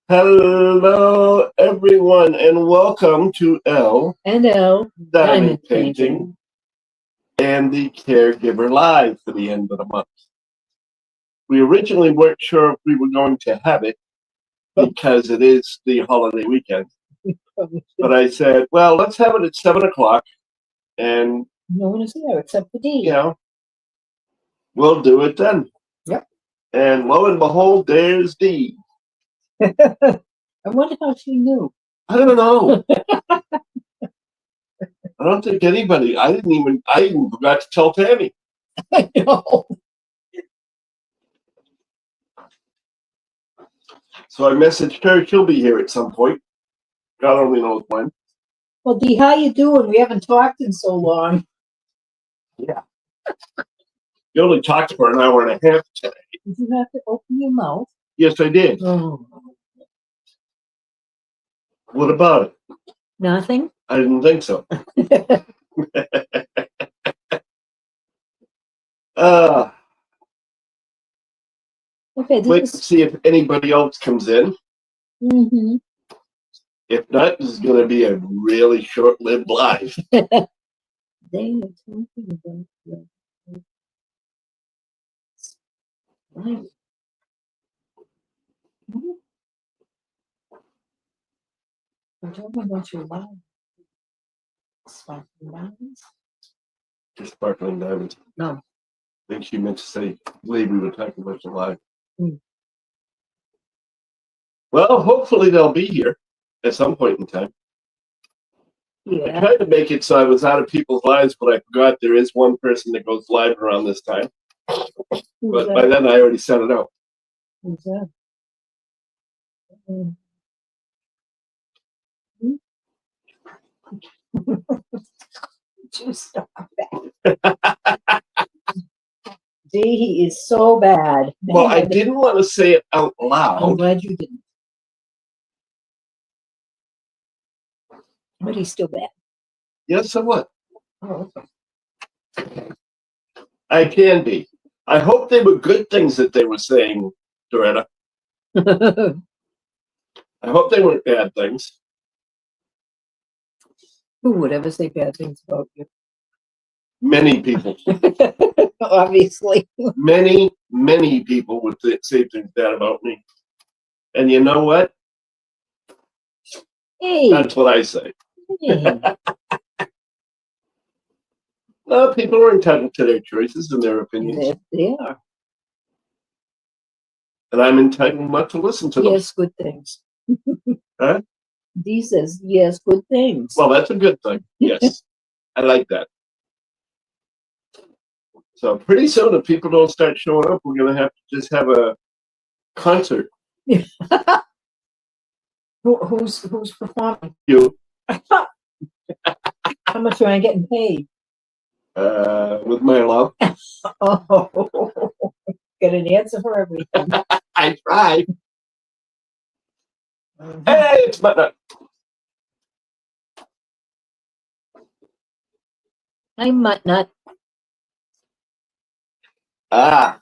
Hello, everyone, and welcome to L And Diamond Painting and the Caregiver Live for the end of the month. We originally weren't sure if we were going to have it because it is the holiday weekend. But I said, well, let's have it at 7 o'clock, and no one is there except for Dee. We'll do it then. Yep. And lo and behold, there's Dee. I wonder how she knew. I don't know. I don't think anybody. I even forgot to tell Tammy. I know. So I messaged her. She'll be here at some point. God only knows when. Well, Dee, how you doing? We haven't talked in so long. Yeah. You only talked for an hour and a half today. Did you have to open your mouth? Yes, I did. Oh. What about it? Nothing? I didn't think so. Okay, wait to see if anybody else comes in. Mm-hmm. If not, this is going to be a really short-lived live. They are talking about right. I'm talking about your live. Sparkling diamonds? Just sparkling diamonds. No. I think she meant to say, believe we were talking about your live. Well, hopefully they'll be here at some point in time. Yeah. I tried to make it so I was out of people's lives, but I forgot there is one person that goes live around this time. But by then I already set it up. Who's that? You stop that. Dee, he is so bad. Well, I didn't want to say it out loud. I'm glad you didn't. But he's still bad. Yes, so what? Oh, okay. I can be. I hope they were good things that they were saying, Doretta. I hope they weren't bad things. Who would ever say bad things about you? Many people. Obviously. Many people would say things bad about me. And you know what? Hey. That's what I say. Hey. No, people are entitled to their choices and their opinions. Yes, they are. And I'm entitled not to listen to them. Yes, good things. Huh? Dee says, yes, good things. Well, that's a good thing. Yes. I like that. So pretty soon, if people don't start showing up, we're going to have to just have a concert. Who's performing? You. How much am I getting paid? With my love. Oh, get an answer for everything. I tried. Hey, it's my. I'm not. Ah,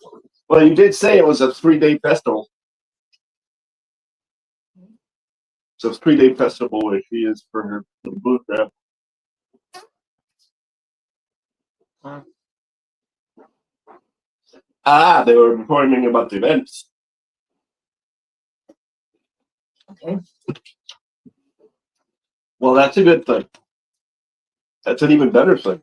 well, you did say it was a 3-day festival. So it's a 3-day festival where she is for her booth grab. Ah, they were informing about the events. Okay. Well, that's a good thing. That's an even better thing.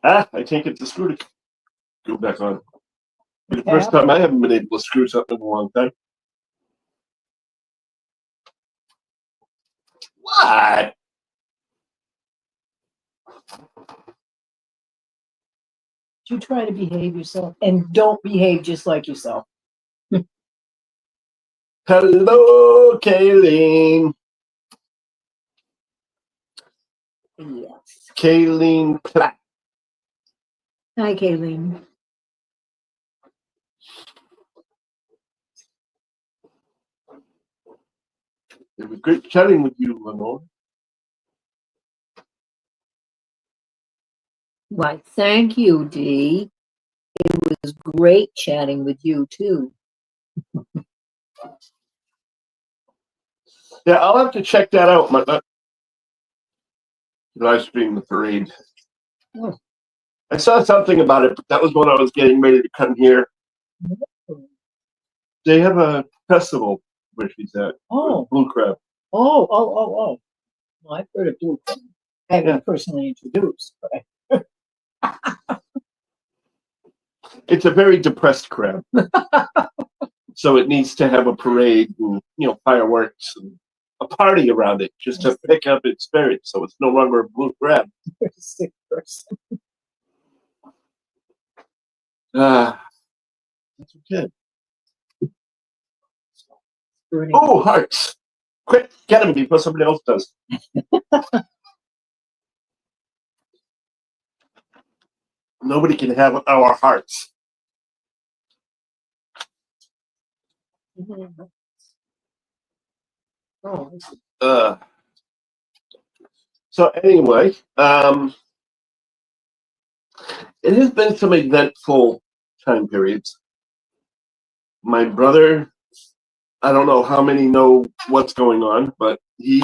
Ah, I can't get the screw to go back on. The first time I haven't been able to screw something in a long time. What? You try to behave yourself and don't behave just like yourself. Hello, Kayleen. Yes. Kayleen Platt. Hi, Kayleen. It was great chatting with you, Lenore. Why, thank you, Dee. It was great chatting with you, too. Yeah, I'll have to check that out. My live stream the parade. Oh. I saw something about it, but that was when I was getting ready to come here. They have a festival where she's at. Oh. Blue Crab. Oh. Well, I've heard of Blue Crab. I haven't personally introduced, but It's a very depressed crab. So it needs to have a parade and, fireworks and a party around it just to pick up its spirits so it's no longer a blue crab. you're a sick person. That's okay. Burning. Oh, hearts. Quick, get them before somebody else does. Nobody can have our hearts. Oh. So anyway, it has been some eventful time periods. My brother, I don't know how many know what's going on, but he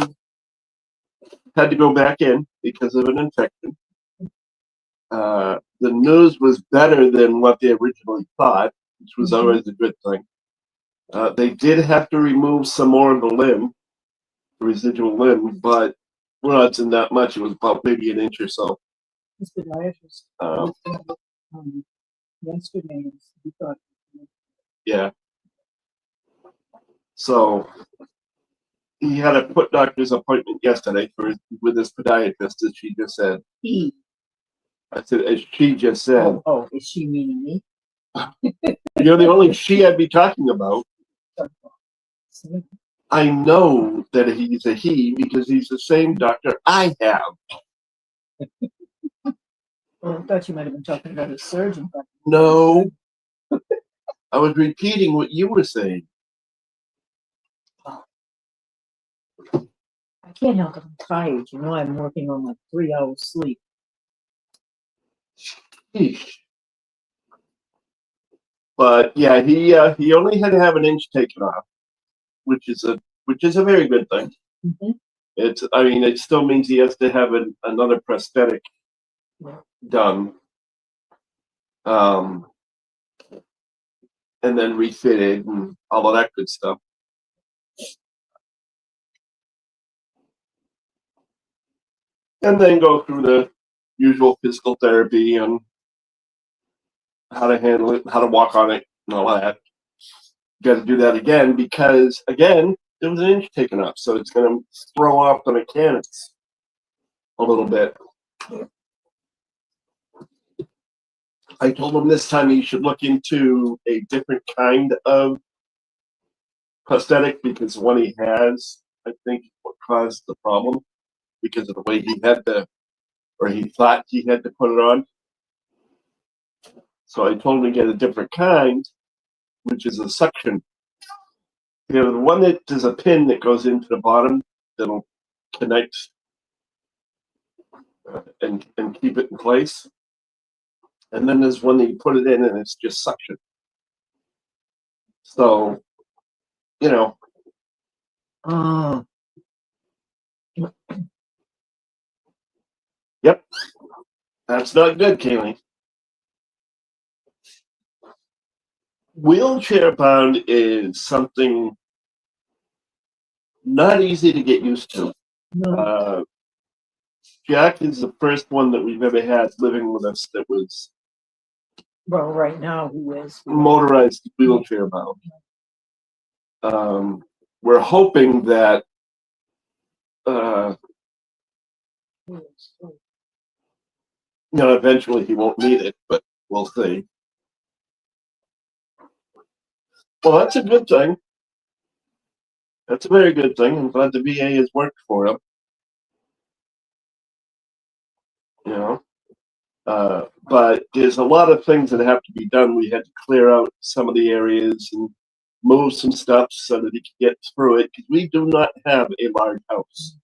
had to go back in because of an infection. The news was better than what they originally thought, which was always a good thing. They did have to remove some more of the limb, the residual limb, but it's in that much. It was about maybe an inch or so. Yesterday, we thought. Yeah. So he had a foot doctor's appointment yesterday with his podiatrist, as she just said. He. I said, as she just said. Oh, is she meaning me? You're the only she I'd be talking about. I know that he's a he because he's the same doctor I have. Well, I thought you might have been talking about a surgeon. No. I was repeating what you were saying. I can't help it. I'm tired. I'm working on like 3 hours sleep. Sheesh. But yeah, he only had to have an inch taken off, which is a very good thing. Mm-hmm. It still means he has to have another prosthetic done, and then refitted and all of that good stuff. And then go through the usual physical therapy and how to handle it, how to walk on it, and all that. Got to do that again because, again, there was an inch taken off, so it's going to throw off the mechanics a little bit. I told him this time he should look into a different kind of prosthetic because the one he has, I think, what caused the problem because of the way he thought he had to put it on. So I told him to get a different kind, which is a suction. The one that there's a pin that goes into the bottom that'll connect and keep it in place. And then there's one that you put it in and it's just suction. So, Yep. That's not good, Kaylee. Wheelchair bound is something not easy to get used to. No. Jack is the first one that we've ever had living with us that was right now he is motorized wheelchair bound. We're hoping that eventually he won't need it, but we'll see. Well, that's a good thing. That's a very good thing. I'm glad the VA has worked for him. But there's a lot of things that have to be done. We had to clear out some of the areas and move some stuff so that he can get through it because we do not have a large house.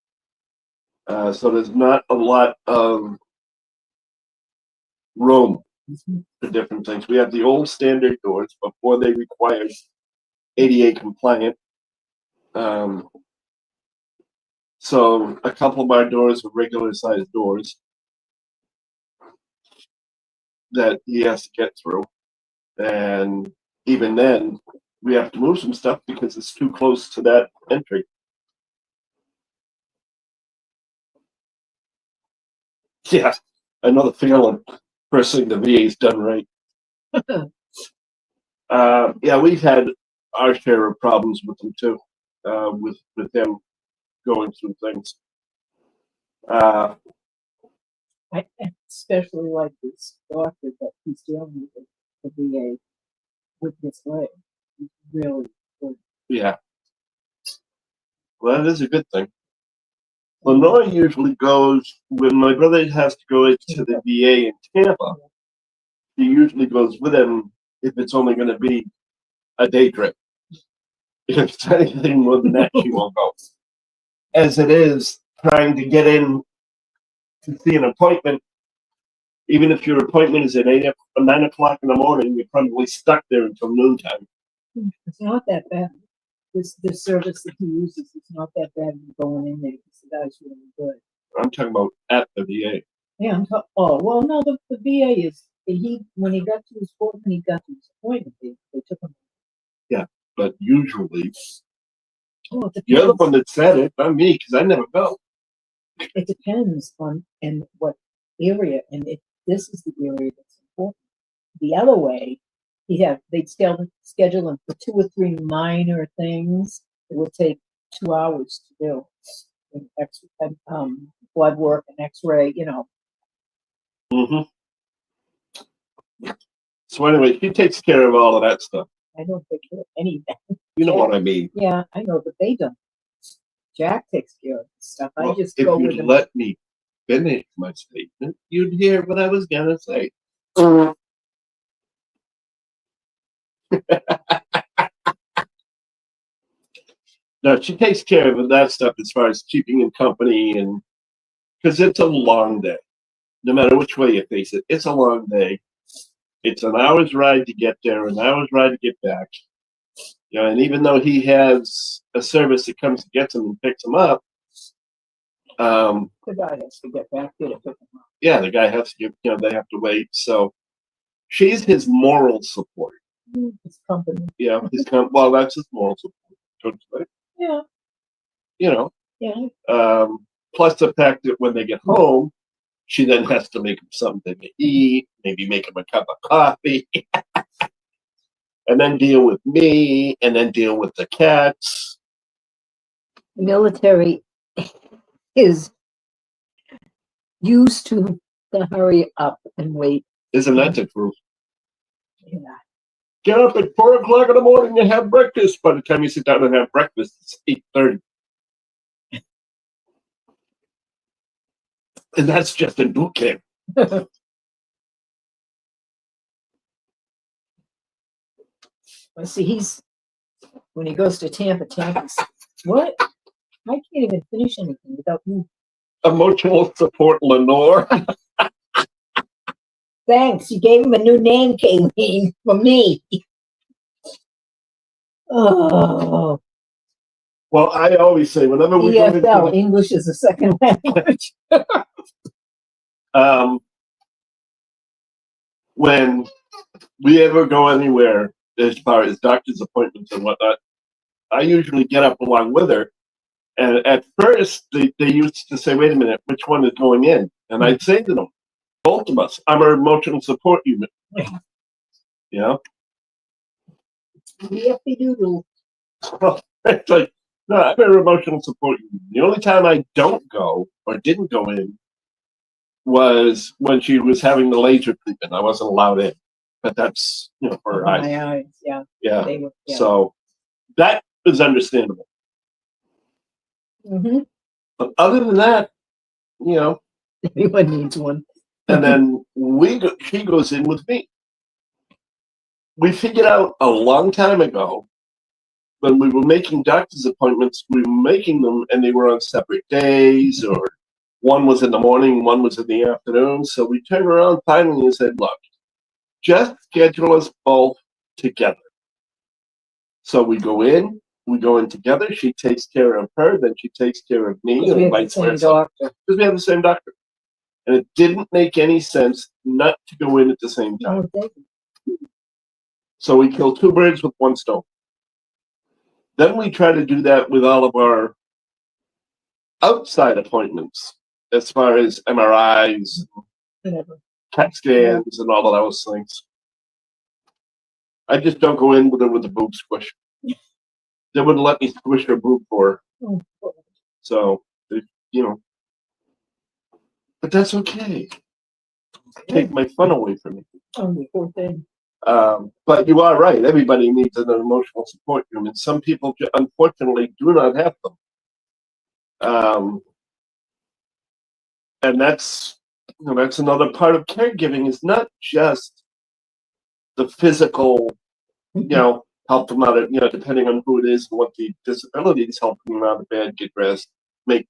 So there's not a lot of room for different things. We have the old standard doors before they required ADA compliant. So a couple of our doors are regular sized doors that he has to get through. And even then, we have to move some stuff because it's too close to that entry. Yeah, I know the feeling. First thing the VA's done right. Yeah, we've had our share of problems with them too, with them going through things. I especially like this doctor that he's dealing with the VA with his leg. He's really good. Yeah, well, that is a good thing. Lenore usually goes when my brother has to go to the VA in Tampa. He usually goes with him if it's only going to be a day trip. If it's anything more than that, she won't go. As it is, trying to get in to see an appointment, even if your appointment is at 9 o'clock in the morning, you're probably stuck there until noontime. It's not that bad. The service that he uses is not that bad going in there because the guy's really good. I'm talking about at the VA. Yeah, oh, well, no, the VA is, when he got to his appointment, they took him. Yeah, but usually, Oh, you're the one that said it, not me, because I never go. It depends on in what area, and if this is the area that's important. The other way, they'd schedule him for 2 or 3 minor things. It would take 2 hours to do, blood work and X-ray, Mm-hmm. So anyway, she takes care of all of that stuff. I don't take care of anything. You know what I mean? Yeah, I know, but they don't. Jack takes care of the stuff. Well, I just if go you'd with him. let me finish my statement, you'd hear what I was gonna say. No, she takes care of that stuff as far as keeping him company, and because it's a long day. No matter which way you face it, it's a long day. It's an hour's ride to get there, an hour's ride to get back. And even though he has a service that comes and gets him and picks him up, the guy has to get back there to pick him up. Yeah, the guy has to give. They have to wait. So she's his moral support. His company. Yeah, well, that's his moral support. Don't you think? Yeah. Yeah. Plus the fact that when they get home, she then has to make him something to eat, maybe make him a cup of coffee, and then deal with me, and then deal with the cats. The military is used to hurry up and wait. Isn't that the truth? Yeah. Get up at 4 o'clock in the morning and have breakfast. By the time you sit down and have breakfast, it's 8:30. And that's just in boot camp. See, when he goes to Tampa, what? I can't even finish anything without you. Emotional support, Lenore. Thanks. You gave him a new name, Kayleen, for me. Oh. Well, I always say whenever we go ESL, English is a second language. When we ever go anywhere as far as doctor's appointments and whatnot, I usually get up along with her. And at first, they used to say, wait a minute, which one is going in? And I'd say to them, both of us. I'm her emotional support unit. Yippee doodle. It's like, no, I'm her emotional support unit. The only time I don't go or didn't go in was when she was having the laser treatment. I wasn't allowed in. But that's, for her eyes. My eyes, yeah. Yeah. So that is understandable. Mm-hmm. But other than that, everyone needs one. And then she goes in with me. We figured out a long time ago when we were making doctor's appointments, we were making them and they were on separate days or One was in the morning, one was in the afternoon. So we turned around finally and said, look, just schedule us both together. So we go in together. She takes care of her, then she takes care of me, Because we and have the vice same versa. doctor. Because we have the same doctor. And it didn't make any sense not to go in at the same time. No, they- So we kill two birds with one stone. Then we try to do that with all of our outside appointments, as far as MRIs, whatever. CAT scans, and all of those things. I just don't go in with her with a boob squish. They wouldn't let me squish her boob for her. Oh, So, you know, but that's okay. Take my fun away from me. oh, the poor thing. But you are right. Everybody needs an emotional support room, and some people, unfortunately, do not have them. And that's another part of caregiving. Is not just the physical, help them out. Depending on who it is and what the disability is, help them out of bed, get dressed, make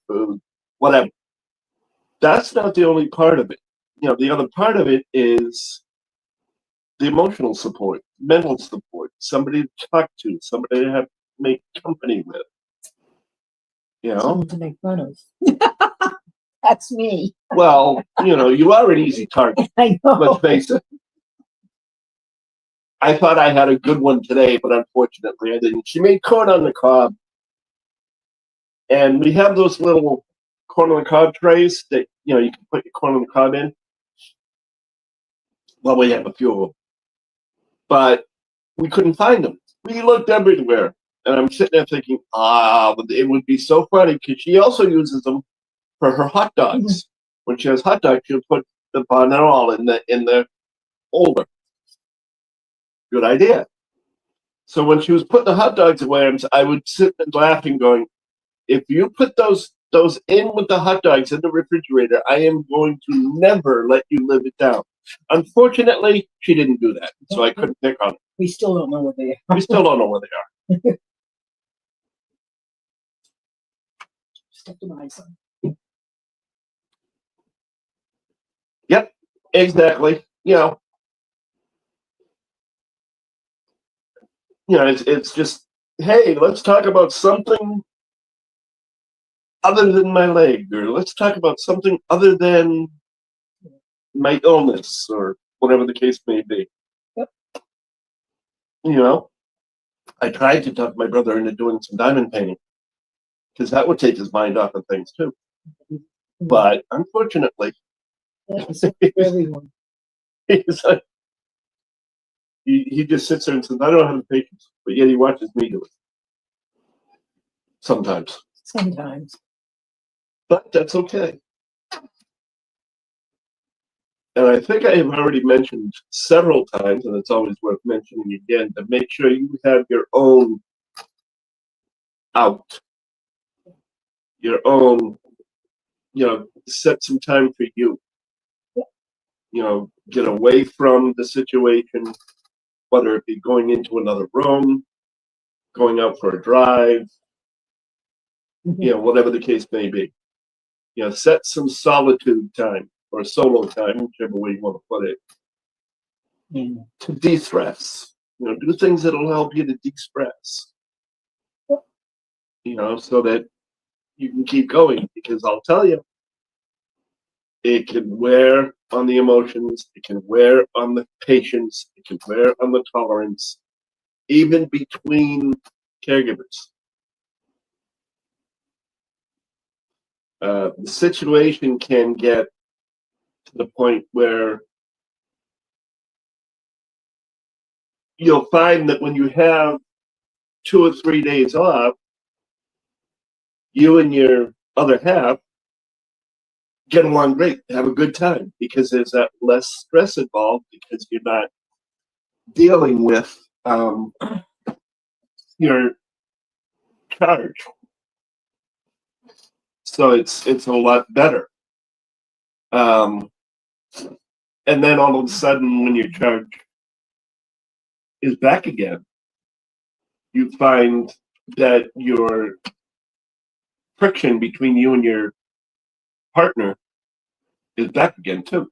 food, whatever. That's not the only part of it. The other part of it is the emotional support, mental support, somebody to talk to, somebody to have make company with. Someone to make fun of. That's me. Well, you are an easy target. I know. Let's face it. I thought I had a good one today, but unfortunately I didn't. She made corn on the cob. And we have those little corn on the cob trays that, you can put your corn on the cob in. Well, we have a few of them. But we couldn't find them. We looked everywhere. And I'm sitting there thinking, it would be so funny because she also uses them for her hot dogs. Mm-hmm. When she has hot dogs, she'll put the banana in the holder. Good idea. So when she was putting the hot dogs away, I would sit and laughing, going, if you put those in with the hot dogs in the refrigerator, I am going to never let you live it down. Unfortunately, she didn't do that, so I couldn't pick on her. We still don't know where they are. We still don't know where they are. Just to buy some. Yep, exactly. It's just, hey, let's talk about something other than my leg, or let's talk about something other than my illness, or whatever the case may be. Yep. I tried to talk my brother into doing some diamond painting, because that would take his mind off of things too. But unfortunately, everyone. He's like, he just sits there and says, I don't have the patience, but yet he watches me do it. Sometimes. But that's okay. And I think I have already mentioned several times, and it's always worth mentioning again, to make sure you have your own out. Your own, set some time for you. Get away from the situation, whether it be going into another room, going out for a drive, whatever the case may be. Set some solitude time or solo time, whichever way you want to put it, to de-stress. Do things that'll help you to de-stress. So that you can keep going. Because I'll tell you, it can wear on the emotions, it can wear on the patience, it can wear on the tolerance, even between caregivers. The situation can get to the point where you'll find that when you have 2 or 3 days off, you and your other half get along great, have a good time, because there's that less stress involved, because you're not dealing with your charge. So it's a lot better. And then all of a sudden, when your charge is back again, you find that your friction between you and your partner is back again too.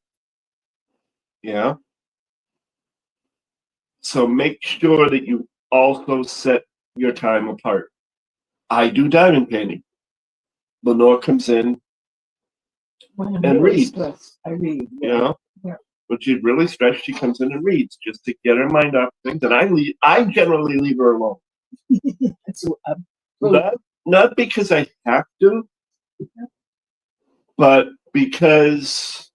Yeah. So make sure that you also set your time apart. I do diamond painting. Lenore comes in, When I'm and really read. stressed, I read. you know. Yeah. When she's really stressed, she comes in and reads just to get her mind off things. And I generally leave her alone. So, Not because I have to, but because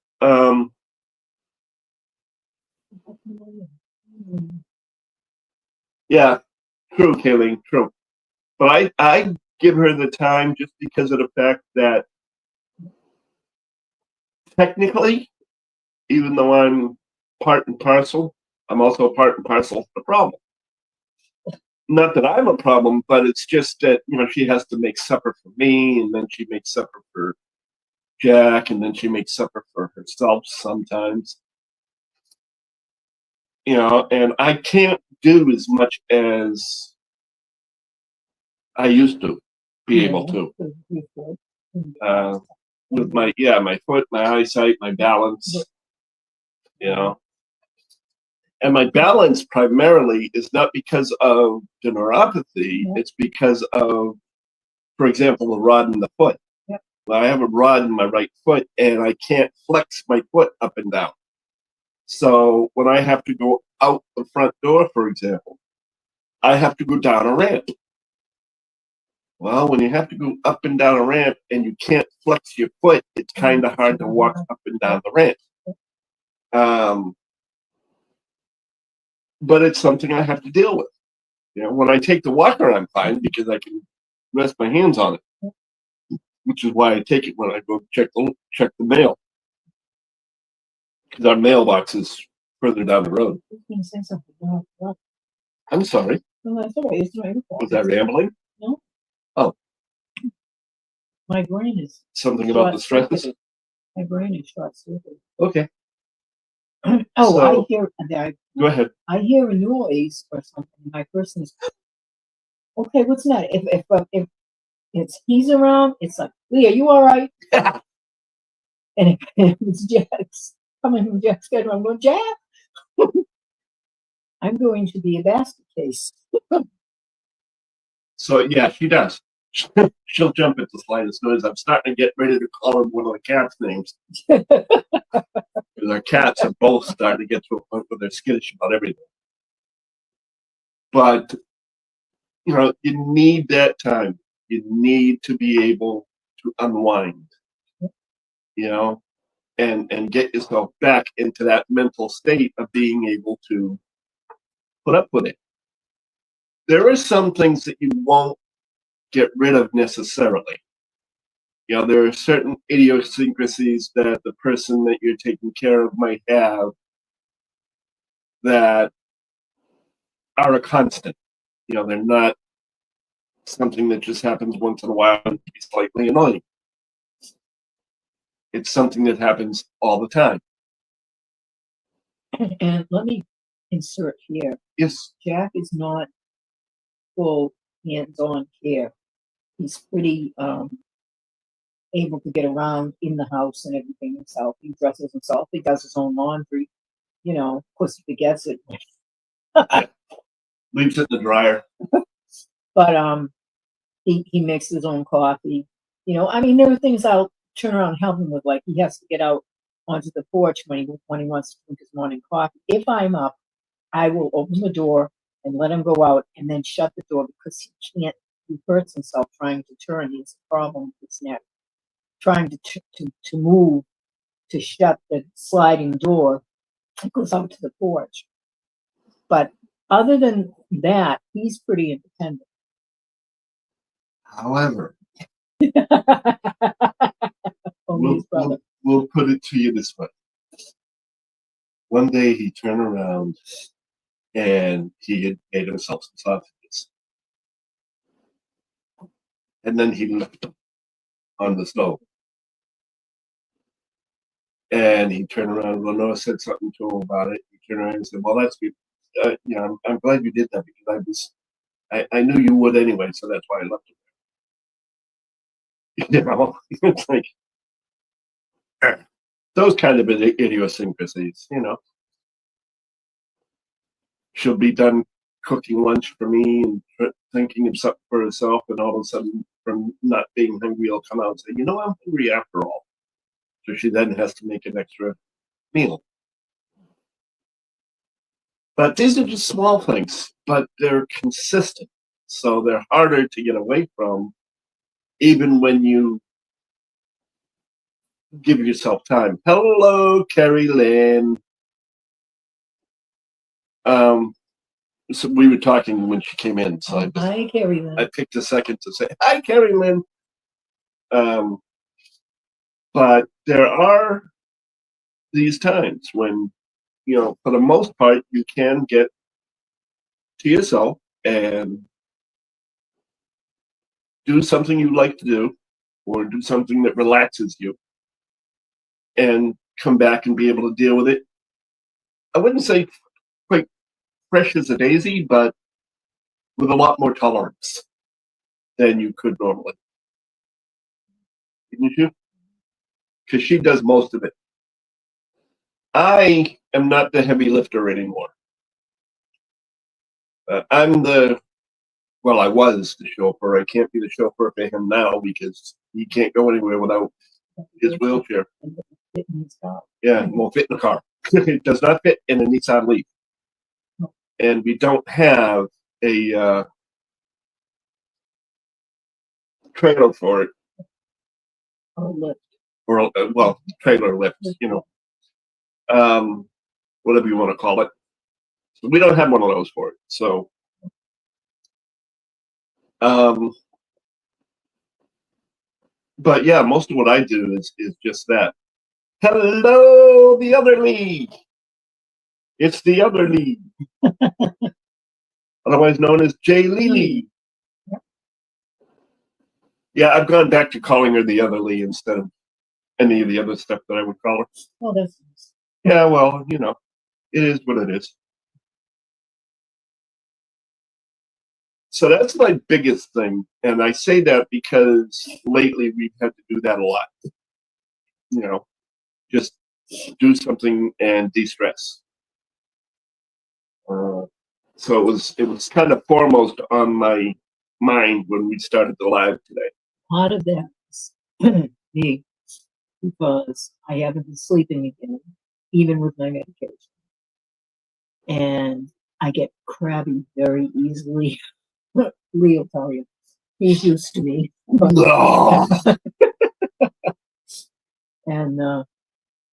yeah, true, Kayleen, true. But I give her the time just because of the fact that technically, even though I'm part and parcel, I'm also part and parcel of the problem. Not that I'm a problem, but it's just that, she has to make supper for me, and then she makes supper for Jack, and then she makes supper for herself sometimes. And I can't do as much as I used to be able to. With my foot, my eyesight, my balance, And my balance primarily is not because of the neuropathy, it's because of, for example, the rod in the foot. Yep. I have a rod in my right foot, and I can't flex my foot up and down. So when I have to go out the front door, for example, I have to go down a ramp. Well, when you have to go up and down a ramp and you can't flex your foot, it's kind of hard to walk up and down the ramp. But it's something I have to deal with. When I take the walker, I'm fine because I can rest my hands on it, which is why I take it when I go check the mail, because our mailbox is further down the road. I'm sorry. No, that's all right. It's not your fault. Was that rambling? No. Oh. My brain is something about the stresses. My brain is short-circuited. Okay. I hear. Go ahead. I hear a noise or something. My person is okay. What's that? If he's around, it's like, Lee, are you all right? And if it's Jack's coming from Jack's bedroom, I'm going, Jack. I'm going to be a basket case. So yeah, she does. She'll jump at the slightest noise. I'm starting to get ready to call her one of the cats' names. Because our cats are both starting to get to a point where they're skittish about everything. But, you need that time. You need to be able to unwind, and get yourself back into that mental state of being able to put up with it. There are some things that you won't get rid of necessarily. There are certain idiosyncrasies that the person that you're taking care of might have that are a constant. They're not something that just happens once in a while and be slightly annoying. It's something that happens all the time. And let me insert here. Yes. Jack is not full hands-on care. He's pretty able to get around in the house and everything himself. He dresses himself. He does his own laundry. Of course, he forgets it. Leaves it in the dryer. But he makes his own coffee. There are things I'll turn around and help him with, like he has to get out onto the porch when he wants to drink his morning coffee. If I'm up, I will open the door and let him go out, and then shut the door because he can't. He hurts himself trying to turn. He has a problem with his neck. Trying to move to shut the sliding door, it goes out to the porch. But other than that, he's pretty independent. However, we'll put it to you this way. One day he turned around and he had made himself some sausages. And then he left them on the stove. And he turned around, and Lenore said something to him about it. He turned around and said, well, that's good. I'm glad you did that because I knew you would anyway, so that's why I left it. It's like, Those kind of idiosyncrasies, you know. She'll be done cooking lunch for me and thinking of something for herself, and all of a sudden, from not being hungry, will come out and say, "You know, I'm hungry after all." So she then has to make an extra meal. But these are just small things, but they're consistent, so they're harder to get away from, even when you give yourself time. Hello, Carrie Lynn. So we were talking when she came in, so Hi, Carrie Lynn. I picked a second to say hi, Carrie Lynn. But there are these times when, you know, for the most part, you can get to yourself and do something you like to do, or do something that relaxes you, and come back and be able to deal with it. I wouldn't say quite fresh as a daisy, but with a lot more tolerance than you could normally. Didn't you? Because she does most of it. I am not the heavy lifter anymore. I'm the, well, I was the chauffeur. I can't be the chauffeur for him now because he can't go anywhere without his wheelchair. Fit in his car. Yeah, it won't fit in the car. It does not fit in a Nissan Leaf. And we don't have a trailer for it. Or lift. Or, well, trailer lift, you know. Whatever you want to call it. So we don't have one of those for it. So, but yeah, most of what I do is just that. Hello, the other league. It's the other league, otherwise known as Jay Lee. Yeah, I've gone back to calling her the other Lee instead of any of the other stuff that I would call her. Oh, that's nice. Yeah, well, you know, it is what it is. So that's my biggest thing, and I say that because lately we've had to do that a lot. You know, just do something and de-stress. So it was kind of foremost on my mind when we started the live today. Part of that is me, because I haven't been sleeping again, even with my medication. And I get crabby very easily. Lee will tell you. He's used to me. And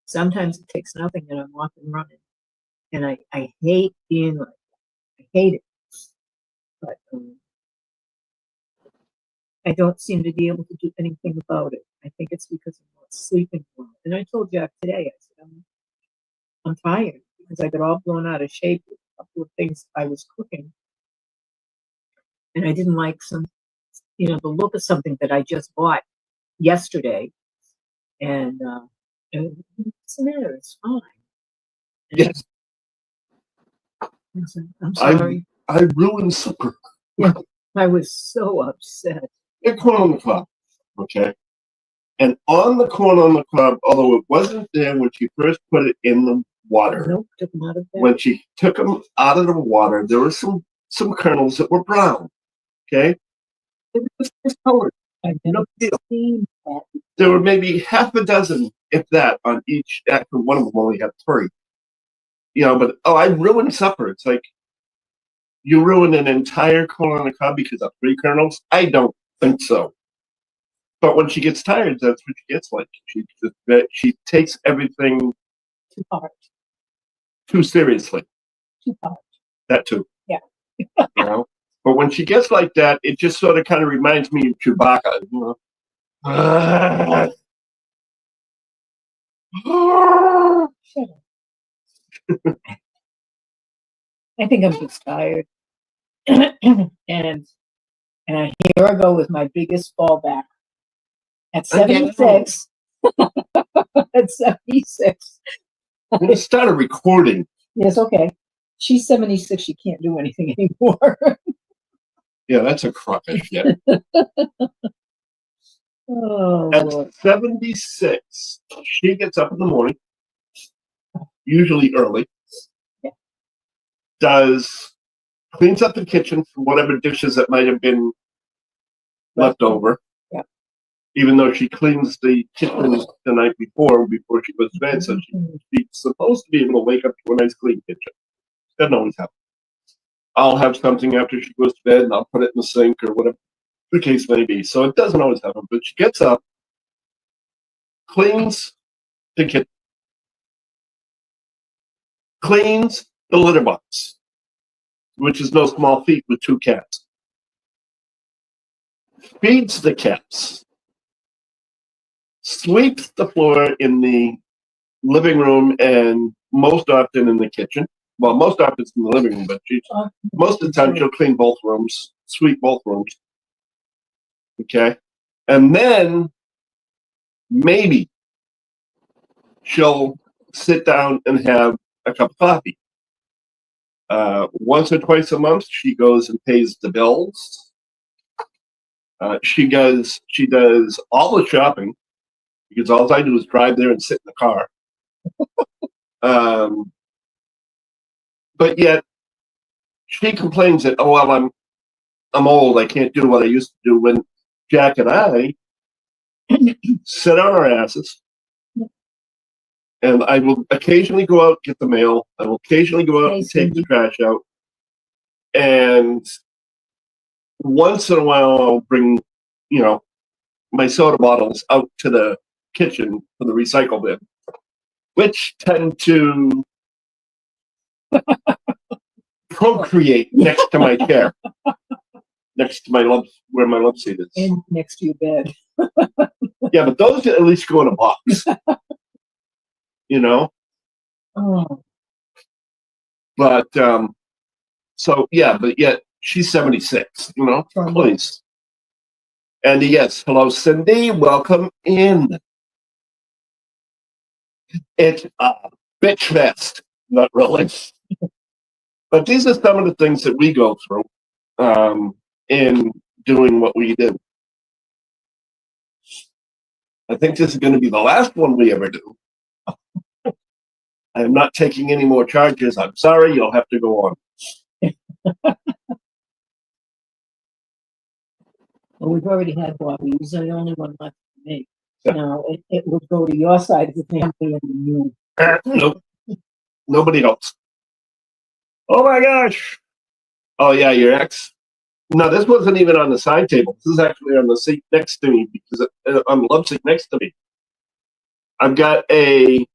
sometimes it takes nothing and I'm off and running. And I hate being like that. I hate it. But I don't seem to be able to do anything about it. I think it's because I'm not sleeping well. And I told Jack today, I said, I'm tired because I got all blown out of shape with a couple of things I was cooking. And I didn't like the look of something that I just bought yesterday. And what's the matter? It's fine. And Yes. I said, I'm sorry. I ruined supper. Yeah, I was so upset. The corn on the cob, okay? And on the corn on the cob, although it wasn't there when she first put it in the water, Nope, took them out of there. when she took them out of the water, there were some kernels that were brown, okay? They were just discolored. I've never seen that. There were maybe half a dozen, if that, on each. Actually, one of them only had 3. You know, but I ruined supper. It's like you ruined an entire corn on the cob because of 3 kernels. I don't think so. But when she gets tired, that's what she gets like. She takes everything Too hard. too seriously. Too hard. That too. Yeah. You know. But when she gets like that, it just sort of kind of reminds me of Chewbacca. You know. Shut up. I think I'm just tired. and here I go with my biggest fallback. At 76. At 76. I'm going to start a recording. Yes, okay. She's 76. She can't do anything anymore. Yeah, that's a crock of shit. Oh, At Lord. 76, she gets up in the morning, usually early, Yeah. cleans up the kitchen for whatever dishes that might have been left over. Yeah. Even though she cleans the kitchen the night before she goes to bed, so she's supposed to be able to wake up to a nice clean kitchen. Doesn't always happen. I'll have something after she goes to bed, and I'll put it in the sink or whatever the case may be. So it doesn't always happen. But she gets up, cleans the kitchen, cleans the litter box, which is no small feat with 2 cats, feeds the cats, sweeps the floor in the living room and most often in the kitchen. Well, most often it's in the living room, but most of the time she'll clean both rooms, sweep both rooms. Okay. And then maybe she'll sit down and have a cup of coffee. Once or twice a month, she goes and pays the bills. She does all the shopping because all I do is drive there and sit in the car. But yet she complains that, oh well, I'm old, I can't do what I used to do. When Jack and I sit on our asses, and I will occasionally go out and get the mail. I will occasionally go out and take the trash out. And once in a while, I'll bring, my soda bottles out to the kitchen for the recycle bin, which tend to procreate next to my chair, next to my where my love seat is. And next to your bed. Yeah, but those at least go in a box. Oh. But so yeah, but yet she's 76, please. And yes, hello Cindy, welcome in. It's a bitch fest, not really. But these are some of the things that we go through in doing what we do. I think this is going to be the last one we ever do. I am not taking any more charges. I'm sorry, you'll have to go on. Well, we've already had Bobby. He's the only one left for me. Yeah. Now, it would go to your side of the family and you. Nope. Nobody else. Oh my gosh. Oh yeah, your ex. No, this wasn't even on the side table. This is actually on the seat next to me because on the love seat next to me. I've got a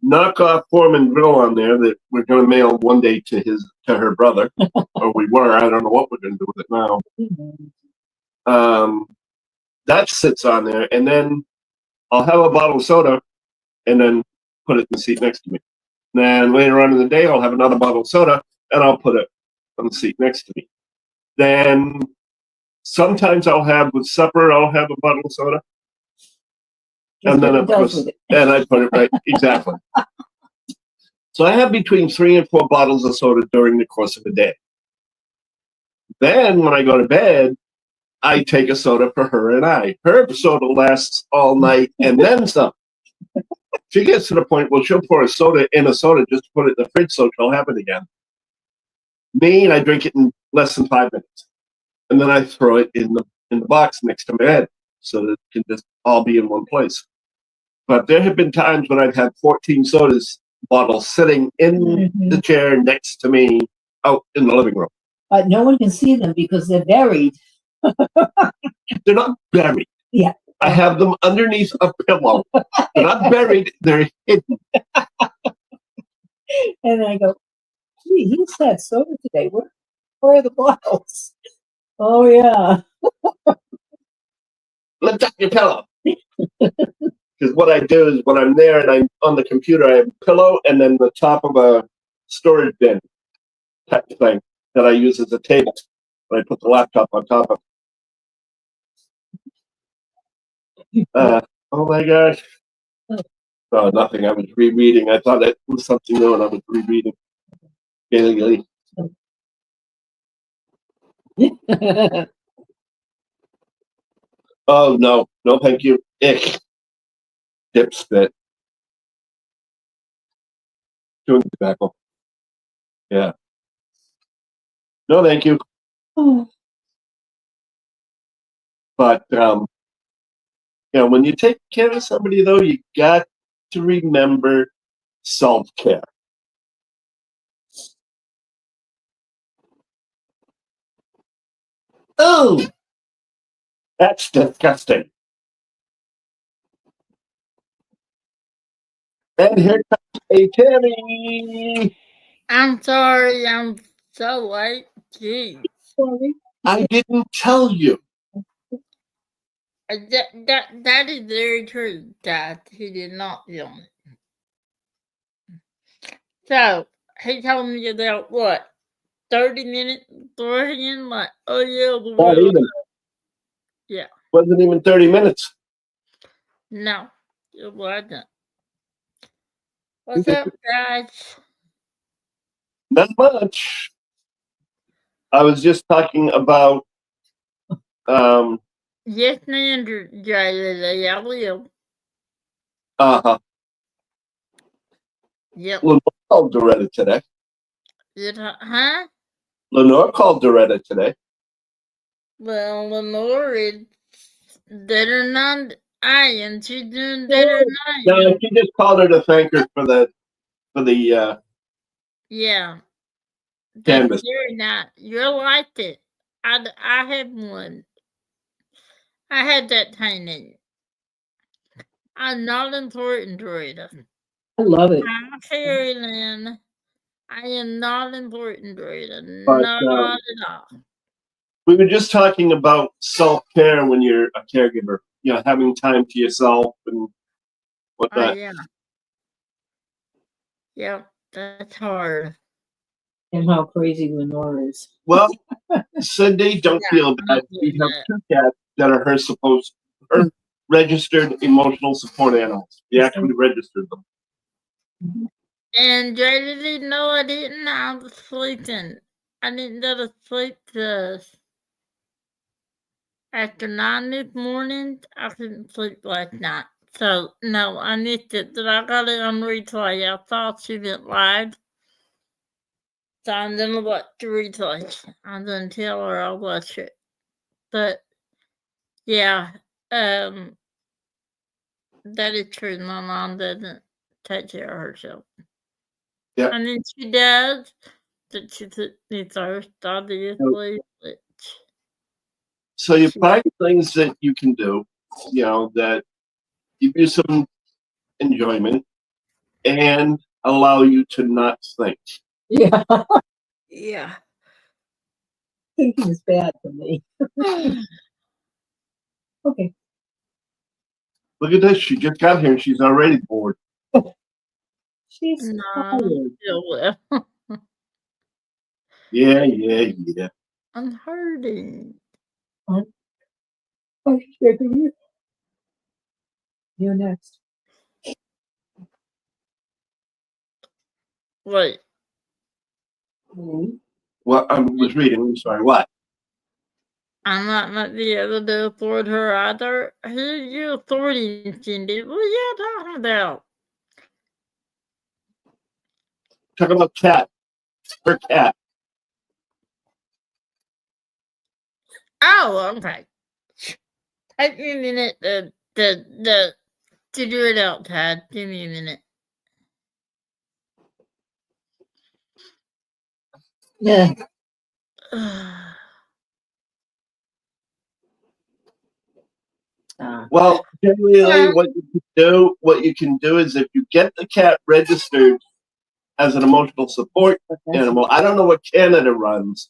knockoff Foreman grill on there that we're going to mail one day to her brother, or we were. I don't know what we're going to do with it now. That sits on there, and then I'll have a bottle of soda, and then put it in the seat next to me. And then later on in the day, I'll have another bottle of soda, and I'll put it on the seat next to me. Then sometimes with supper, I'll have a bottle of soda. And then of course, and I put it right, exactly. So I have between 3 and 4 bottles of soda during the course of the day. Then when I go to bed, I take a soda for her and I. Her soda lasts all night and then some. She gets to the point where she'll pour a soda just to put it in the fridge so she'll have it again. Me, I drink it in less than 5 minutes. And then I throw it in the box next to my bed so that it can just all be in one place. But there have been times when I've had 14 sodas bottles sitting in the chair next to me out in the living room. No one can see them because they're buried. They're not buried. Yeah. I have them underneath a pillow. They're not buried, they're hidden. And I go, gee, he's had soda today. Where are the bottles? Oh, yeah. Lift up your pillow. Because what I do is when I'm there and I'm on the computer, I have a pillow and then the top of a storage bin type thing that I use as a table. I put the laptop on top of. Oh my gosh. Oh, nothing. I was rereading. I thought it was something new and I was rereading. Gaily. Oh, no. No, thank you. Ick. Dipspit. Chewing tobacco. Yeah. No, thank you. Oh, But, when you take care of somebody, though, you got to remember self-care. Oh, that's disgusting. And here comes a Tammy. I'm sorry, I'm so late. Jeez. sorry. I didn't tell you. That is very true, Dad. He did not tell me. So, he told me about what? 30 minutes beforehand? Like, oh yeah, Not even. Yeah. Wasn't even 30 minutes. No, it wasn't. What's up, guys? Not much. I was just talking about Yes, ma'am, Jay, I will. Yep. Lenore called Doretta today. Huh? Lenore called Doretta today. Well, Lenore is dead or not iron. She's doing dead or not. No, she just called her to thank her for the Yeah. canvas. You're not. You're like it. I had one. I had that tiny. I'm not important, Dorita. I love it. I'm Carrie Lynn. I am not important, Dorita. But, Not at all. we were just talking about self-care when you're a caregiver. Having time to yourself and whatnot. Oh, yeah. Yep, that's hard. And how crazy Lenore is. Well, Cindy, don't feel bad. We have two cats that are her registered emotional support animals. We actually registered them. And Jada didn't know I didn't. I was sleeping. I didn't go to sleep after 9 this morning. I couldn't sleep last night. So, no, I missed it. But I got it on replay. I thought she went live. So I'm going to watch the replay. I'm going to tell her I'll watch it. But, yeah, that is true. My mom doesn't take care of herself. Yeah. I mean, she does, but she put me first, obviously. But So you find things that you can do, that give you some enjoyment and allow you to not think. Yeah. yeah. Thinking is bad for me. Okay. Look at this. She just got here and she's already bored. She's tired. Yeah. I'm hurting. Oh, you're next. Wait. Well, I was reading. I'm sorry. What? I'm not going to be able to afford her either. Who's your authority, Cindy? What are you talking about? Talk about cat. Her cat. Oh, okay. Take me a minute to do it outside. Give me a minute. Yeah. Well, generally, what you can do is if you get the cat registered as an emotional support animal. I don't know what Canada runs,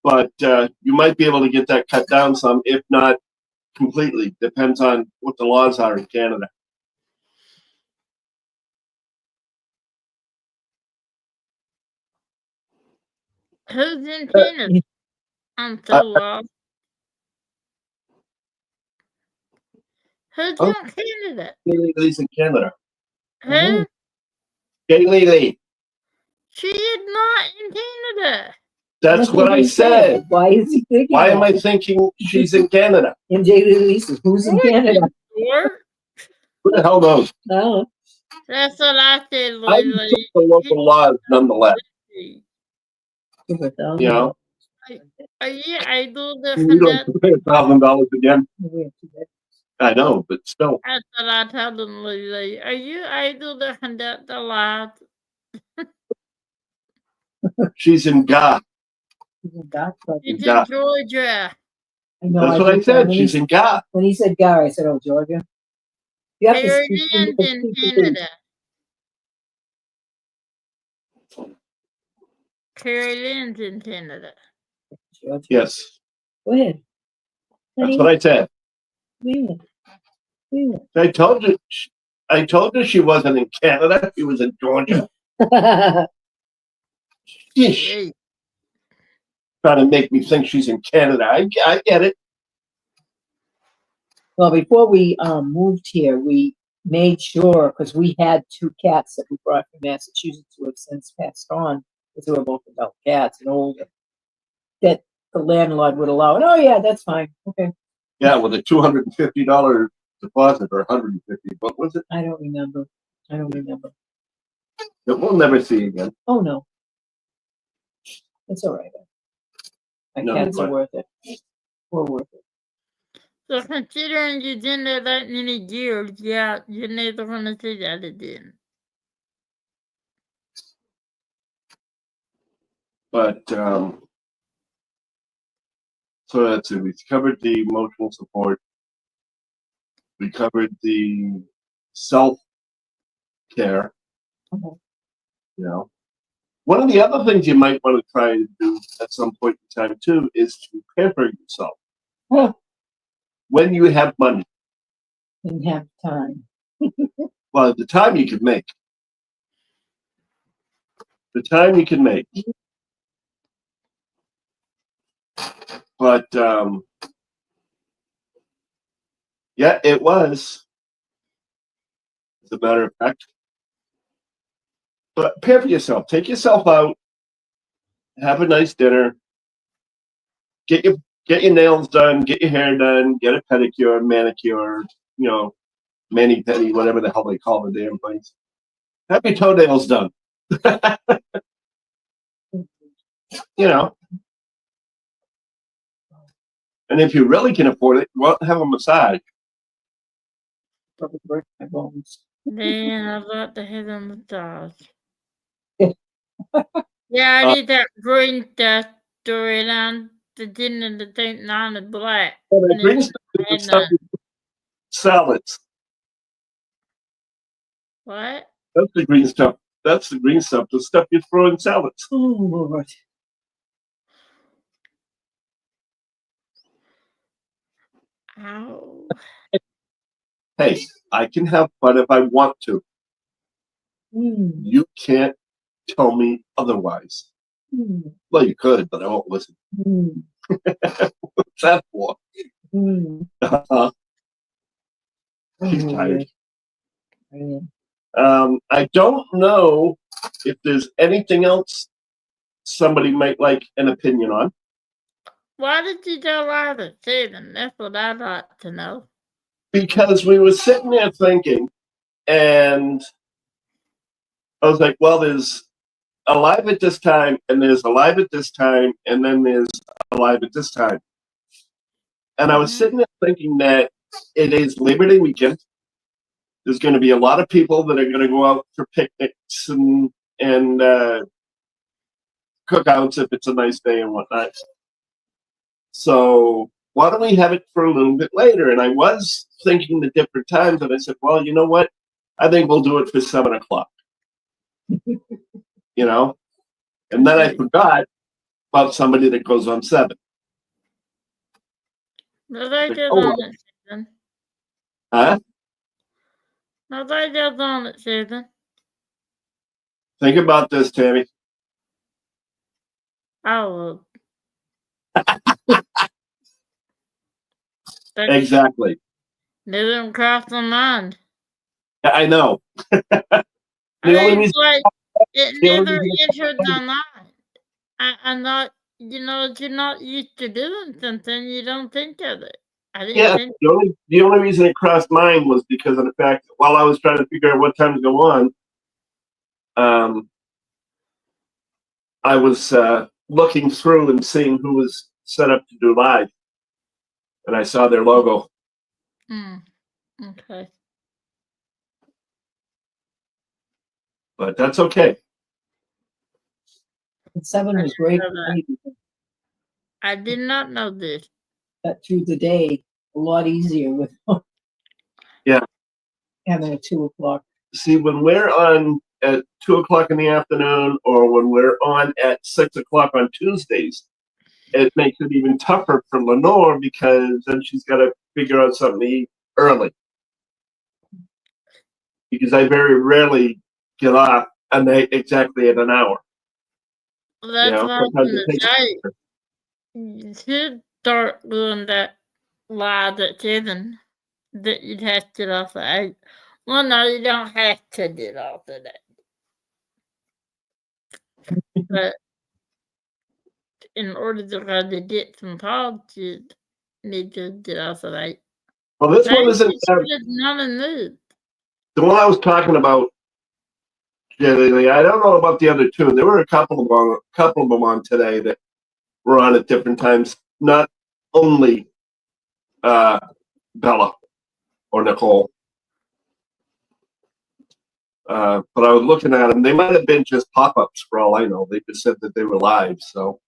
but you might be able to get that cut down some, if not completely. Depends on what the laws are in Canada. Who's in Canada? I'm so lost. Who's in Canada? Kaylee's in Canada. Who? Kaylee. She is not in Canada. That's what I said. Why is he thinking Why am that? I thinking she's in Canada? MJ Lisa, who's in Canada? Or Who the hell knows? No. that's what I said, I Lily. took the local laws nonetheless. Give her $1,000. You know, Are you able to you don't conduct? pay $1,000 again. We have two bedrooms. I know, but still. That's what I told them, Lily. Are you able to conduct the live? She's in God. He's in Dock, but It's Yeah. in Georgia. I know. That's what I did- said. when She's he, in God. when he said Gar, I said, "Oh, Georgia." You have to Ireland speak in Canada. Caroline in Canada. Georgia. Yes. Go ahead. That's what I said. Cleveland. Cleveland. I told you she wasn't in Canada. She was in Georgia. Yeesh. Hey, Trying to make me think she's in Canada. I get it. Well, before we moved here, we made sure, because we had two cats that we brought from Massachusetts who have since passed on, because they were both adult cats and older, that the landlord would allow it. Oh, yeah, that's fine. Okay. Yeah, with a $250 deposit or 150. What was it? I don't remember. That we'll never see again. Oh, no. It's all right. My No, cats are but- worth it. We're worth it. so considering you didn't have that many years, yeah, you're never gonna see that again. But so that's it. We covered the emotional support. We covered the self-care. Okay. You know, one of the other things you might want to try to do at some point in time too is to pamper yourself. Huh. When you have money. Didn't have time. Well, the time you can make. The time you can make. But yeah, it was. As a matter of fact. But pamper yourself. Take yourself out. Have a nice dinner. Get your nails done. Get your hair done. Get a pedicure, manicure. You know, mani pedi, whatever the hell they call the damn place. Have your toenails done. You know. And if you really can afford it, go out and have a massage. Probably break my bones. Man, I'd like to have a massage. Yeah, I need that green stuff storyline. The dinner that ain't none is black. Well, the And green it's stuff is the red stuff none. you put in salads. What? That's the green stuff. That's the green stuff. The stuff you throw in salads. Oh, Lord. Ow. Hey, I can have fun if I want to. Mm, You can't tell me otherwise. mm, Well, you could, but I won't listen. mm, What's that for? mm. She's Oh, tired. yeah. I don't know if there's anything else somebody might like an opinion on. Why did you go out of season? That's what I'd like to know. Because we were sitting there thinking, and I was like, well, there's Alive at this time, and there's Alive at this time, and then there's Alive at this time. And I was sitting there thinking that it is Labor Day weekend. There's going to be a lot of people that are going to go out for picnics and cookouts if it's a nice day and whatnot. So why don't we have it for a little bit later? And I was thinking the different times, and I said, well, you know what? I think we'll do it for 7 o'clock. You know? And then I forgot about somebody that goes on 7. No, they just Oh, well. on it, Susan. Huh? No, they just on it, Susan. Think about this, Tammy. Oh. Exactly. Didn't cross my mind. I know. I The only mean, reason- like, it the only never reason- entered my mind. I'm not if you're not used to doing something, you don't think of it. I didn't Yeah, think. the only reason it crossed mine was because of the fact that while I was trying to figure out what time to go on, I was looking through and seeing who was set up to do live, and I saw their logo. Okay. But that's okay. And 7 was great for me because I did not know this. got through the day a lot easier with Yeah. having a 2 o'clock. See, when we're on at 2 o'clock in the afternoon, or when we're on at 6 o'clock on Tuesdays, it makes it even tougher for Lenore because then she's got to figure out something to eat early. Because I very rarely get off and they exactly at an hour. Well, that's what I was sometimes going it to takes. say. You should start doing that live at 7. That you'd have to get off at 8. Well, no, you don't have to get off at 8. But in order to try to get some pods, you need to get off at 8. Well, this one isn't. It's not a mood. The one I was talking about. Yeah, I don't know about the other two. There were a couple of them on today that were on at different times. Not only Bella or Nicole, but I was looking at them. They might have been just pop-ups for all I know. They just said that they were live. So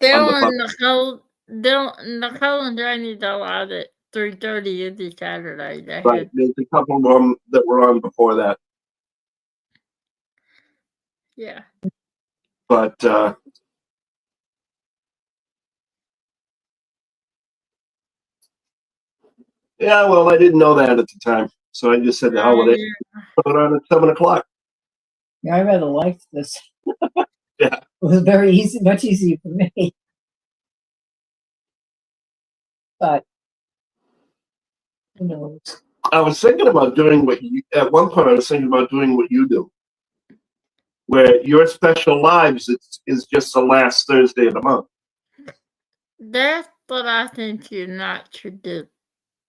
Nicole and Johnny go live at 3:30 every Saturday. Right. There's a couple of them that were on before that. Yeah. But yeah, well, I didn't know that at the time, so I just said, "The hell with it." Put it on at 7 o'clock. Yeah, I rather liked this. Yeah. It was very easy, much easier for me. But who knows? I was thinking about doing at one point I was thinking about doing what you do, where your special lives is just the last Thursday of the month. That's what I think you not should do,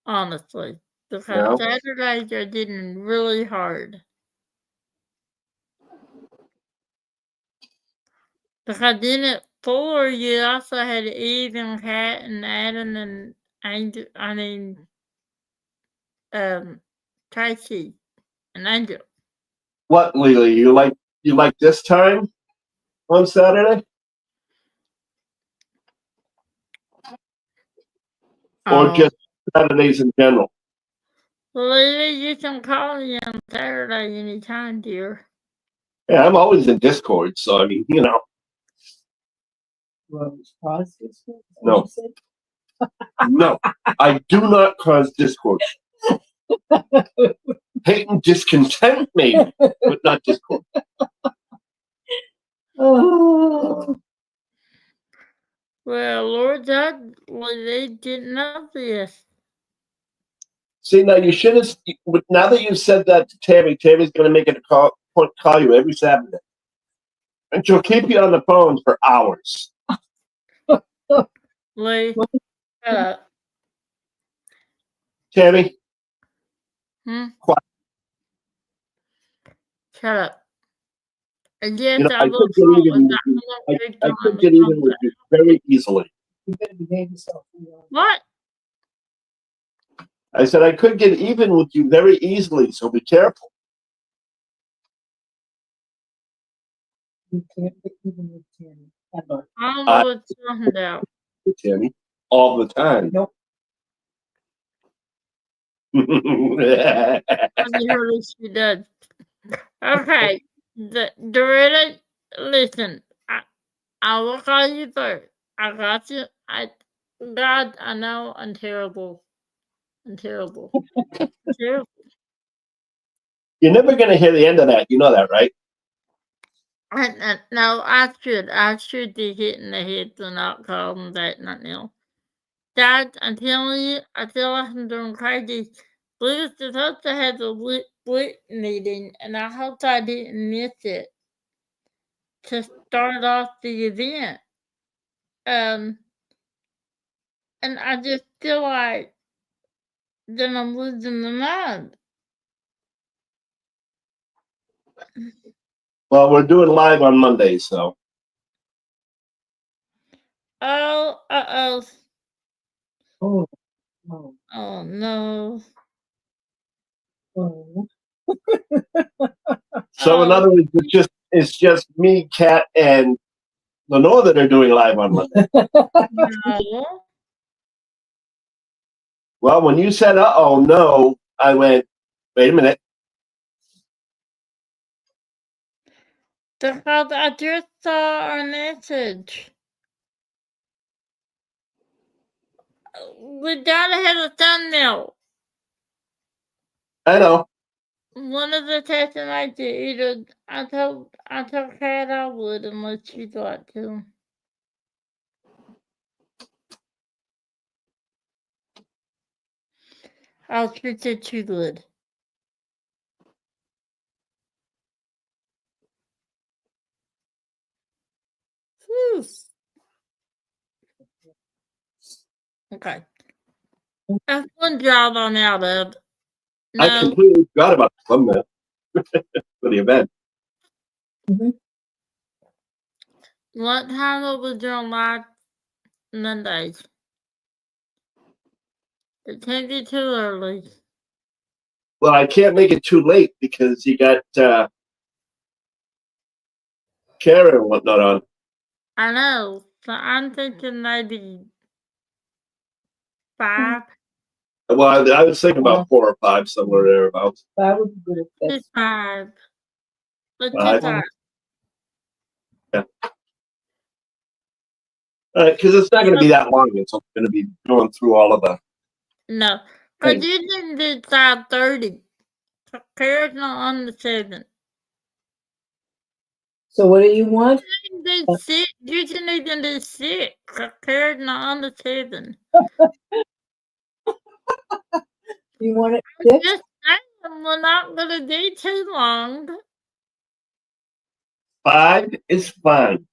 honestly. Because Saturdays are getting really hard. Because in it 4, you also had Eve and Kat and Adam and Angel. I mean, Tracy and Angel. What, Lily? You like this time on Saturday? Or just Saturdays in general? Well, Lily, you can call me on Saturday anytime, dear. Yeah, I'm always in Discord, so I mean, No. No, I do not cause discord. Hate and discontent, maybe, but not discord. Oh. Well, Lord, they didn't know this. See, now you should have. Now that you've said that to Tammy, Tammy's going to make it a point to call you every Saturday, and she'll keep you on the phone for hours. Lee, shut up. Tammy. Quiet. Shut up. And yes, I could get even with you. I could get even with you very easily. You better behave yourself. What? I said I could get even with you very easily, so be careful. You can't get even with Tammy. Ever. I don't know what you're talking about. Tammy, all the time. Nope. She does. Okay, Doretta, listen. I will call you first. I got you. God, I know I'm terrible. I'm terrible. Terrible. You're never going to hear the end of that. You know that, right? No, I should be hitting the head and not calling that not now. Dad, I'm telling you, I feel like I'm doing crazy. Bruce is supposed to have a WIC meeting, and I hope I didn't miss it to start off the event. And I just feel like then I'm losing the mind. Well, we're doing live on Monday, so Oh, Oh, oh, oh no. oh. so in Oh. other words, it's just me, Kat, and Lenore that are doing live on Monday. No. Well, when you said "uh-oh, no," I went, "Wait a minute." Because I just saw a message. We gotta have a thumbnail. I know. One of the tests I did, I told Kat I would unless she'd like to. Oh, she said she would. Whew. Okay. That's one job I'm out of. I No, completely forgot about the thumbnail for the event. what time will we do live Mondays? It can't be too early. Well, I can't make it too late because you got Kara and whatnot on. I know. So I'm thinking maybe 5. Well, I was thinking about 4 or 5, somewhere thereabouts. That would be good if that's Just 5. Let's do 5? 5. Because it's not going to be that long. It's going to be going through all of the. No, because you didn't do 5:30. Kara's not on the 7th. So what do you want? You didn't do 6. You didn't even do 6. Kara's not on the 7th. You want it I'm 6? just saying we're not going to do too long. 5 is fine.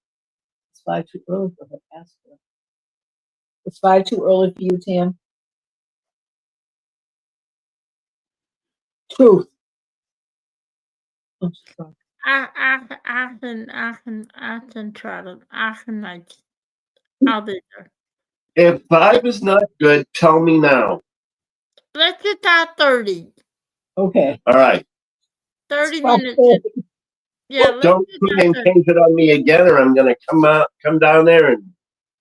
It's 5 too early for her. Ask her. It's 5 too early for you, Tam? Truth. Oh, sorry. I can try to. I can make it. I'll be there. If 5 is not good, tell me now. Let's do 5:30. Okay. All right. 30 It's minutes. 5:30. Yeah, let's Don't do try and 5:30. change it on me again, or I'm going to come down there and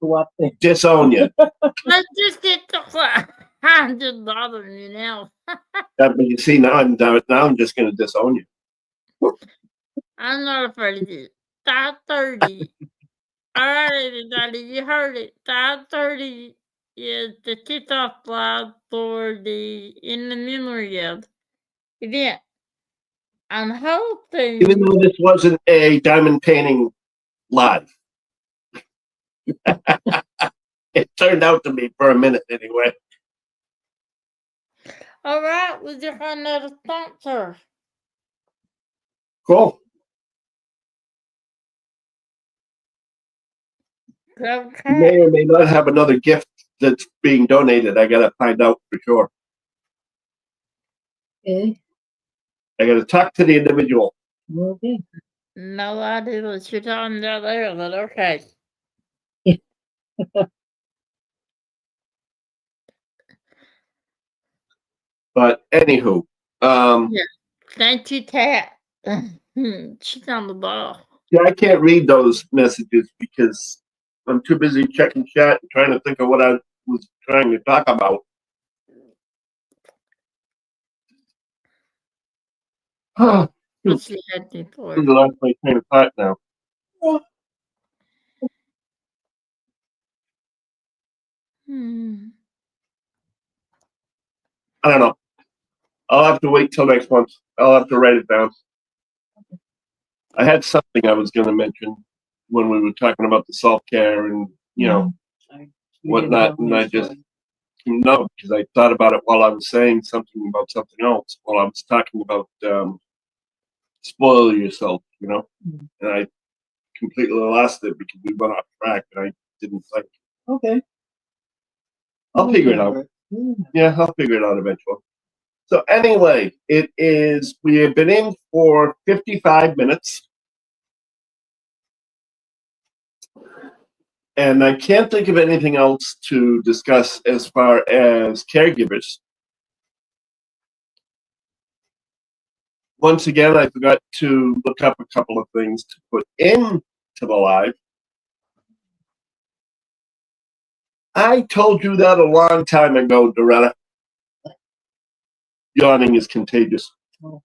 Go up there. disown you. Let's just get the class. I'm just bothering you now. But you see, now I'm just going to disown you. I'm not afraid of you. 5:30. All right, everybody, you heard it. 5:30 is the kickoff live for the In the Memory of event. I'm hoping. Even though this wasn't a diamond painting live. It turned out to be for a minute anyway. All right, we just got another sponsor. Cool. Okay. You may or may not have another gift that's being donated. I got to find out for sure. Okay. I got to talk to the individual. Okay. No idea what you're talking about there, but okay. But anywho, Yeah. Thank you, Kat. She's on the ball. yeah, I can't read those messages because I'm too busy checking chat and trying to think of what I was trying to talk about. What she had me for. I lost my train of thought now. I don't know. I'll have to wait till next month. I'll have to write it down. I had something I was going to mention when we were talking about the self-care and, you know, whatnot. And I just, no, because I thought about it while I was saying something about something else. While I was talking about spoil yourself, you know. And I completely lost it because we went off track. And I didn't think. Okay. I'll figure it out. Yeah, I'll figure it out eventually. So anyway, we have been in for 55 minutes. And I can't think of anything else to discuss as far as caregivers. Once again, I forgot to look up a couple of things to put into the live. I told you that a long time ago, Doretta. Yawning is contagious. Yeah,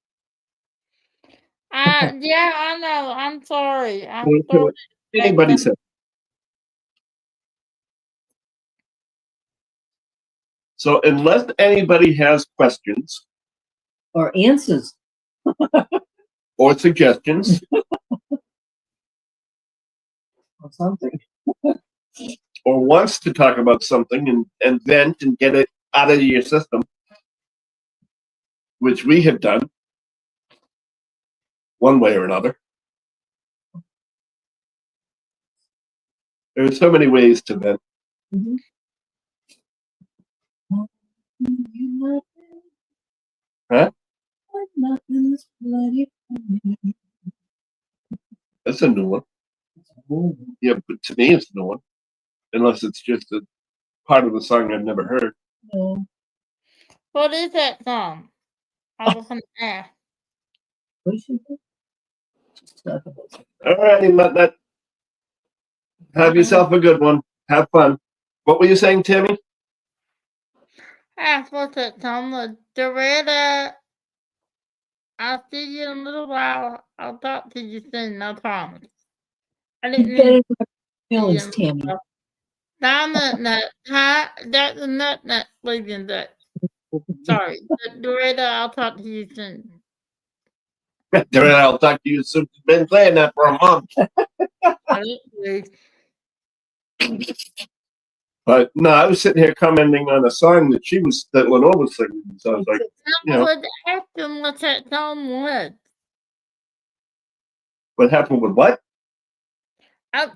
I know. I'm sorry. Anybody said. So unless anybody has questions Or answers. or suggestions Or something. or wants to talk about something and vent and get it out of your system, which we have done one way or another. There are so many ways to vent. Mm-hmm. Huh? Nothing's bloody funny. That's a new one. Yeah, but to me it's a new one. Unless it's just a part of the song I've never heard. No. What is that song? I was going to ask. What is it? All righty, Nut. Have yourself a good one. Have fun. What were you saying, Tammy? What's that song? Doretta. I'll see you in a little while. I'll talk to you soon, no promise. I didn't mean feelings, Tammy. That's a nut leaving that. Sorry. Doretta, I'll talk to you soon. Doretta, I'll talk to you soon. You've been saying that for a month. But no, I was sitting here commenting on a song that Lenore was singing. So I was like, I was asking what that song was. What happened with what? What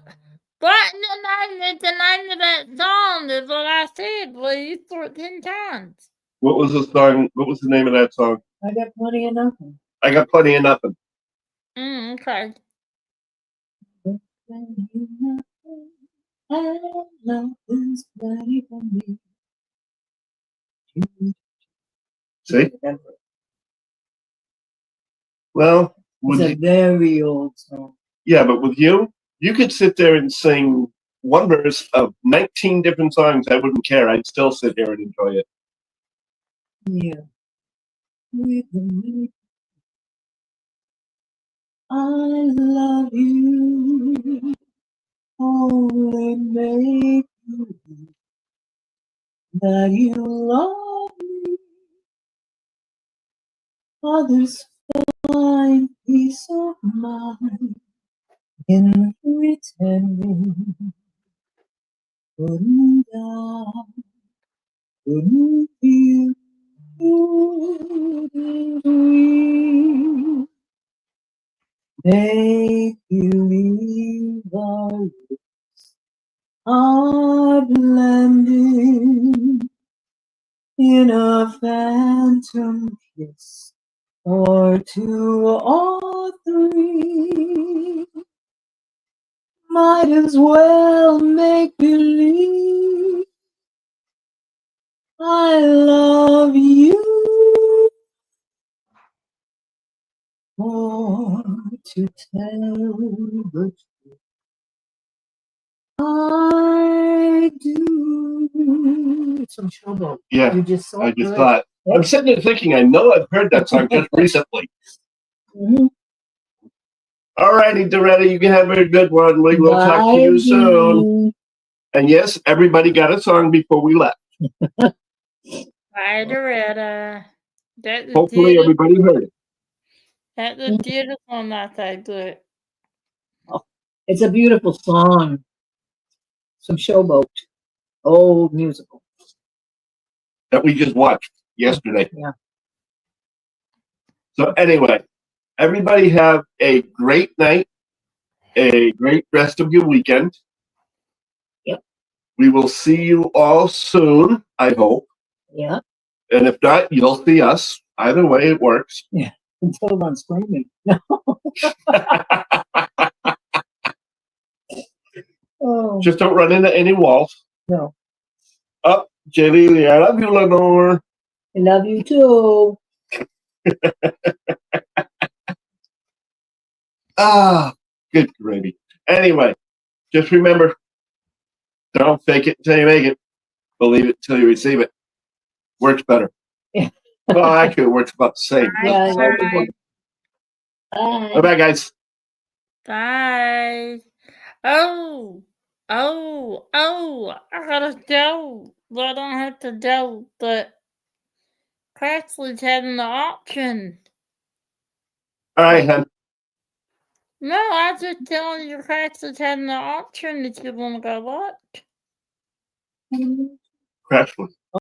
the name of that song is what I said, please, 14 times. What was the song? What was the name of that song? I got plenty of nothing. I got plenty of nothing. Okay. Nothing's bloody for me. See? Well, it's a very old song. Yeah, but with you could sit there and sing one verse of 19 different songs. I wouldn't care. I'd still sit here and enjoy it. Yeah. I love you. Only make you that you love me. Others find peace of mind in pretending. Couldn't I? Couldn't you? Couldn't we make believe our lips are blending in a phantom kiss, or two or three? Might as well make believe I love you, or to tell the truth, I do. It's from Showboat. Yeah, you just I just thought. Yep. I'm sitting there thinking, I know I've heard that song just recently. Mm-hmm. All righty, Doretta, you can have a good one. We will talk to you soon. And yes, everybody got a song before we left. Bye, Doretta. Hopefully everybody heard it. That's a beautiful night, I do it. Oh, it's a beautiful song. Some Showboat. Old musical. That we just watched yesterday. Yeah. So anyway, everybody have a great night, a great rest of your weekend. Yep. We will see you all soon, I hope. Yeah, And if not, you'll see us. Either way, it works. until I'm screaming. Oh, Just don't run into any walls. no. Oh, J. I love you, Lenore. I love you too. Ah, good gravy. Anyway, just remember, don't fake it until you make it. Believe it till you receive it. Works better. Yeah. Well, actually, it works about the same. Yeah, Bye. Bye. Bye-bye, guys. Bye. Oh, I gotta go. Well, I don't have to go, but Craxley's having the auction. All right, hon. No, I was just telling you Craxley's having the auction if you want to go watch. Crashly.